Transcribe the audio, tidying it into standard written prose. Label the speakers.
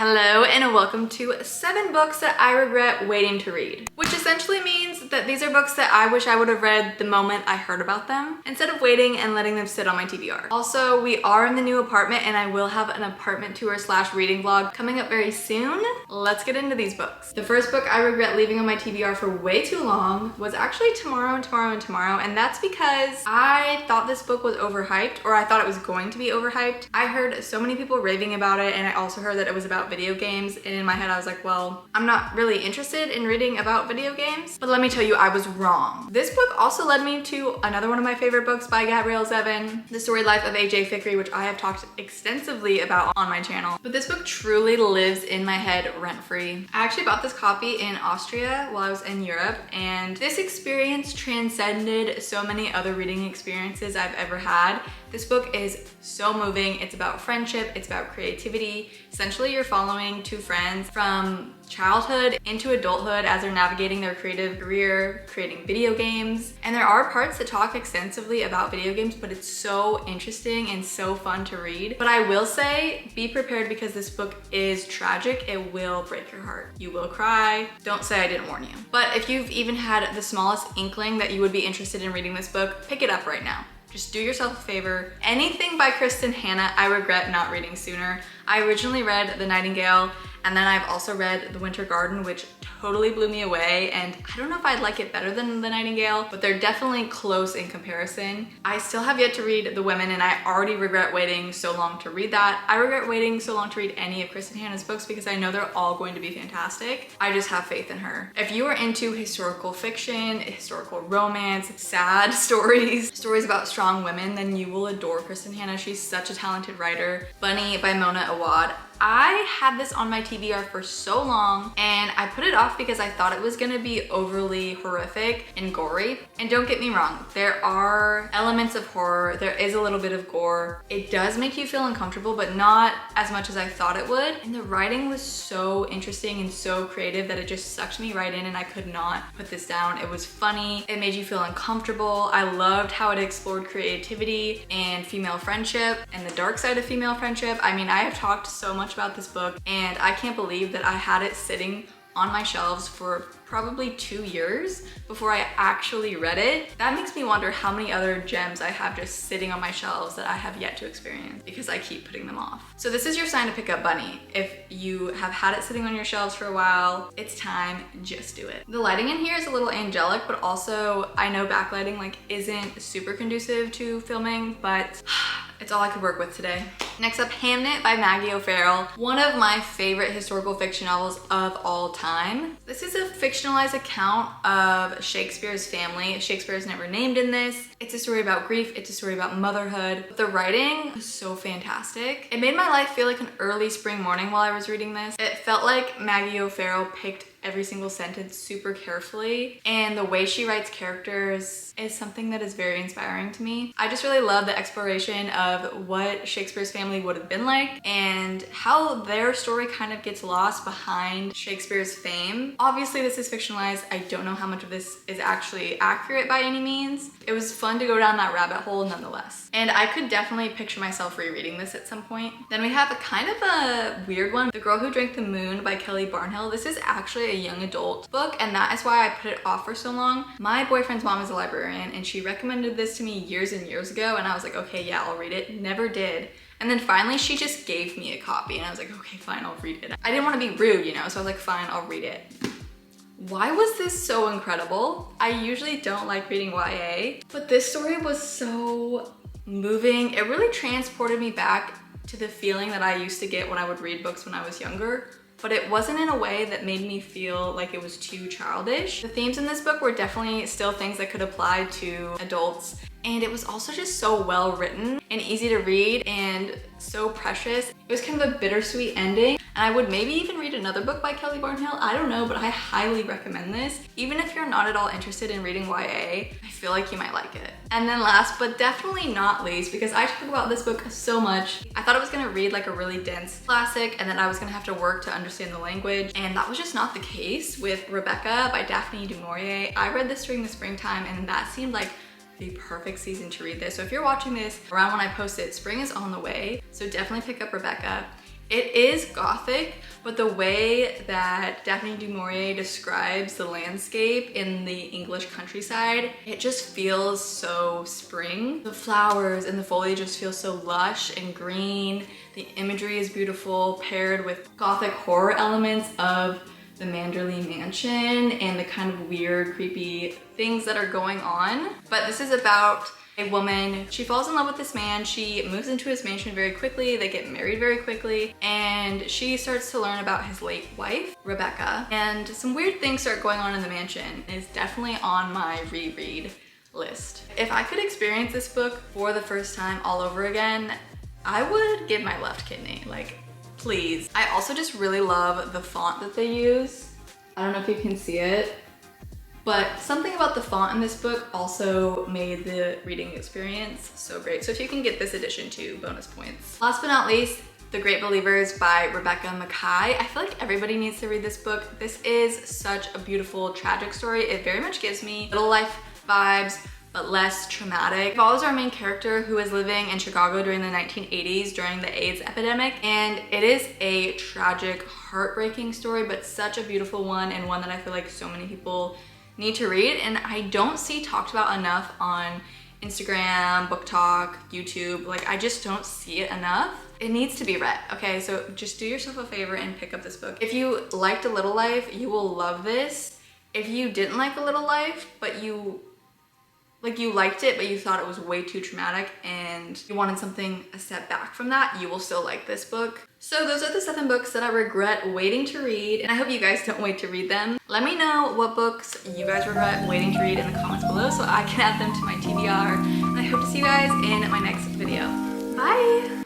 Speaker 1: Hello and welcome to 7 books that I regret waiting to read, which essentially means that these are books that I wish I would have read the moment I heard about them instead of waiting and letting them sit on my TBR. Also, we are in the new apartment and I will have an apartment tour / reading vlog coming up very soon. Let's get into these books. The first book I regret leaving on my TBR for way too long was actually Tomorrow and Tomorrow and Tomorrow, and that's because I thought this book was overhyped, or I thought it was going to be overhyped. I heard so many people raving about it, and I also heard that it was about video games, and in my head I was like, well, I'm not really interested in reading about video games, but let me tell you, I was wrong. This book also led me to another one of my favorite books by Gabrielle Zevin, The Story Life of A.J. Fikry, which I have talked extensively about on my channel. But this book truly lives in my head rent-free. I actually bought this copy in Austria while I was in Europe, and this experience transcended so many other reading experiences I've ever had. This book is so moving. It's about friendship, it's about creativity. Essentially, you're following 2 friends from childhood into adulthood as they're navigating their creative career, creating video games. And there are parts that talk extensively about video games, but it's so interesting and so fun to read. But I will say, be prepared because this book is tragic. It will break your heart. You will cry. Don't say I didn't warn you. But if you've even had the smallest inkling that you would be interested in reading this book, pick it up right now. Just do yourself a favor. Anything by Kristin Hannah, I regret not reading sooner. I originally read The Nightingale, and then I've also read The Winter Garden, which totally blew me away, and I don't know if I'd like it better than The Nightingale, but they're definitely close in comparison. I still have yet to read The Women, and I already regret waiting so long to read that. I regret waiting so long to read any of Kristin Hannah's books because I know they're all going to be fantastic. I just have faith in her. If you are into historical fiction, historical romance, sad stories, stories about strong women, then you will adore Kristin Hannah. She's such a talented writer. Bunny by Mona Awad. I had this on my TBR for so long, and I put it off because I thought it was gonna be overly horrific and gory. And don't get me wrong, there are elements of horror, there is a little bit of gore. It does make you feel uncomfortable, but not as much as I thought it would. And the writing was so interesting and so creative that it just sucked me right in, and I could not put this down. It was funny, it made you feel uncomfortable. I loved how it explored creativity and female friendship and the dark side of female friendship. I mean, I have talked so much about this book, and I can't believe that I had it sitting on my shelves for probably 2 years before I actually read it. That makes me wonder how many other gems I have just sitting on my shelves that I have yet to experience because I keep putting them off. So this is your sign to pick up Bunny. If you have had it sitting on your shelves for a while, it's time, just do it. The lighting in here is a little angelic, but also I know backlighting isn't super conducive to filming, but it's all I could work with today. Next up, Hamnet by Maggie O'Farrell, one of my favorite historical fiction novels of all time. This is a fictionalized account of Shakespeare's family. Shakespeare is never named in this. It's a story about grief, it's a story about motherhood. The writing is so fantastic. It made my life feel like an early spring morning while I was reading this. It felt like Maggie O'Farrell picked every single sentence super carefully, and the way she writes characters is something that is very inspiring to me. I just really love the exploration of what Shakespeare's family would have been like and how their story kind of gets lost behind Shakespeare's fame. Obviously this is fictionalized. I don't know how much of this is actually accurate by any means. It was fun to go down that rabbit hole nonetheless. And I could definitely picture myself rereading this at some point. Then we have a kind of a weird one, The Girl Who Drank the Moon by Kelly Barnhill. This is actually a young adult book, and that is why I put it off for so long. My boyfriend's mom is a librarian, and she recommended this to me years and years ago, and I was like, okay, yeah, I'll read it. Never did. And then finally she just gave me a copy, and I was like, okay, fine, I'll read it. I didn't want to be rude, you know, so I was like, fine, I'll read it. Why was this so incredible? I usually don't like reading YA, but this story was so moving. It really transported me back to the feeling that I used to get when I would read books when I was younger, but it wasn't in a way that made me feel like it was too childish. The themes in this book were definitely still things that could apply to adults, and it was also just so well written and easy to read and so precious. It was kind of a bittersweet ending, and I would maybe even read another book by Kelly Barnhill. I don't know, but I highly recommend this. Even if you're not at all interested in reading YA, I feel like you might like it. And then last but definitely not least, because I talk about this book so much, I thought I was gonna read like a really dense classic and then I was gonna have to work to understand the language, and that was just not the case with Rebecca by Daphne du Maurier. I read this during the springtime, and that seemed like the perfect season to read this. So if you're watching this around when I post it, spring is on the way, so definitely pick up Rebecca. It is gothic, but the way that Daphne du Maurier describes the landscape in the English countryside, it just feels so spring. The flowers and the foliage just feel so lush and green. The imagery is beautiful, paired with gothic horror elements of the Manderley mansion and the kind of weird, creepy things that are going on. But this is about a woman. She falls in love with this man. She moves into his mansion very quickly. They get married very quickly, and she starts to learn about his late wife, Rebecca. And some weird things start going on in the mansion. It's definitely on my reread list. If I could experience this book for the first time all over again, I would give my left kidney, like, please. I also just really love the font that they use. I don't know if you can see it, but something about the font in this book also made the reading experience so great. So if you can get this edition too, bonus points. Last but not least, The Great Believers by Rebecca Mackay. I feel like everybody needs to read this book. This is such a beautiful, tragic story. It very much gives me Little Life vibes, but less traumatic. It follows our main character who is living in Chicago during the 1980s during the AIDS epidemic, and it is a tragic, heartbreaking story, but such a beautiful one, and one that I feel like so many people need to read, and I don't see talked about enough on Instagram, Book Talk, YouTube. Like, I just don't see it enough. It needs to be read, okay? So just do yourself a favor and pick up this book. If you liked A Little Life, you will love this. If you didn't like A Little Life, but you liked it, but you thought it was way too traumatic and you wanted something a step back from that, you will still like this book. So those are the 7 books that I regret waiting to read, and I hope you guys don't wait to read them. Let me know what books you guys regret waiting to read in the comments below so I can add them to my TBR, and I hope to see you guys in my next video. Bye!